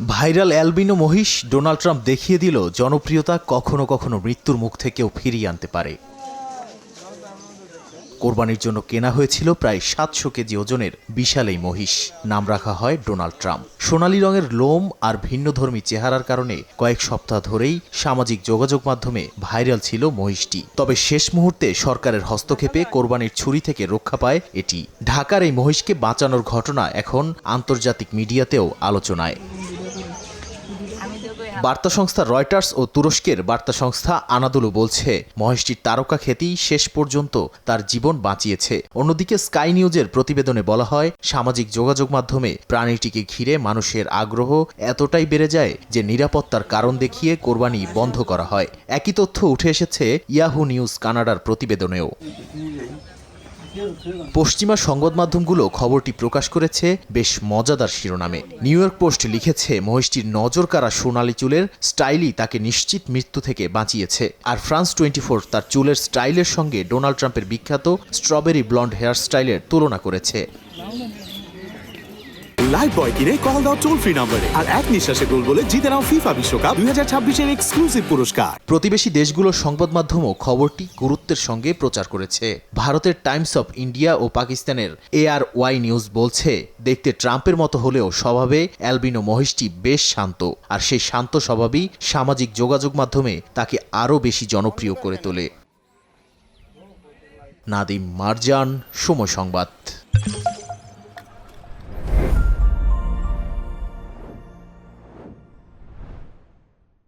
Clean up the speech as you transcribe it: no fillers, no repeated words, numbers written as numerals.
Viral albino মহিষ Donald Trump দেখিয়ে দিল জনপ্রিয়তা কখনো কখনো মৃত্যুর মুখ থেকেও ফিরিয়ে আনতে পারে। কোরবানির জন্য কেনা হয়েছিল প্রায় ৭০০ কেজি ওজনের বিশাল এই মহিষ। নাম রাখা হয় ডোনাল্ড ট্রাম্প। সোনালী রঙের লোম আর ভিন্নধর্মী চেহারার কারণে কয়েক সপ্তাহ ধরেই সামাজিক যোগাযোগ মাধ্যমে ভাইরাল ছিল মহিষটি। তবে শেষ মুহূর্তে সরকারের হস্তক্ষেপে কোরবানির ছুরি থেকে রক্ষা পায় এটি। ঢাকার এই মহিষকে বাঁচানোর ঘটনা এখন আন্তর্জাতিক মিডিয়াতেও আলোচনায়। বার্তা সংস্থা রয়টার্স ও তুরস্কের বার্তা সংস্থা আনাদোলু বলছে, মহেশটির তারকা খ্যাতি শেষ পর্যন্ত তার জীবন বাঁচিয়েছে। অন্যদিকে স্কাই নিউজের প্রতিবেদনে বলা হয়, সামাজিক যোগাযোগ মাধ্যমে প্রাণীটিকে ঘিরে মানুষের আগ্রহ এতটাই বেড়ে যায় যে নিরাপত্তার কারণ দেখিয়ে কোরবানি বন্ধ করা হয়। একই তথ্য উঠে এসেছে ইয়াহু নিউজ কানাডার প্রতিবেদনেও। পশ্চিমা সংবাদ মাধ্যমগুলো খবরটি প্রকাশ করেছে বেশ মজাদার শিরোনামে। নিউ ইয়র্ক পোস্ট লিখেছে, মহিষটির নজর কাড়া সোনালী চুলের স্টাইলই তাকে নিশ্চিত মৃত্যু থেকে বাঁচিয়েছে। আর ফ্রান্স 24 তার চুলের স্টাইলের সঙ্গে ডোনাল্ড ট্রাম্পের বিখ্যাত স্ট্রবেরি ব্লন্ড হেয়ার স্টাইলের তুলনা করেছে। লাইভ বয় কিনে কল দাও টোল ফ্রি নম্বরে, আর এক নিঃশ্বাসে গোল বলে জিতে নাও ফিফা বিশ্বকাপ 2026 এক্সক্লুসিভ পুরস্কার। প্রতিবেশী দেশগুলোর সংবাদ মাধ্যমও খবরটি গুরুত্বের সঙ্গে প্রচার করেছে। ভারতের টাইমস অফ ইন্ডিয়া ও পাকিস্তানের ARY নিউজ বলছে, দেখতে ট্রাম্পের মতো হলেও স্বভাবে অ্যালবিনো মহিষটি বেশ শান্ত, আর সেই শান্ত স্বভাবই সামাজিক যোগাযোগ মাধ্যমে তাকে আরও বেশি জনপ্রিয় করে তোলে। নাদিম মারজান, সময় সংবাদ।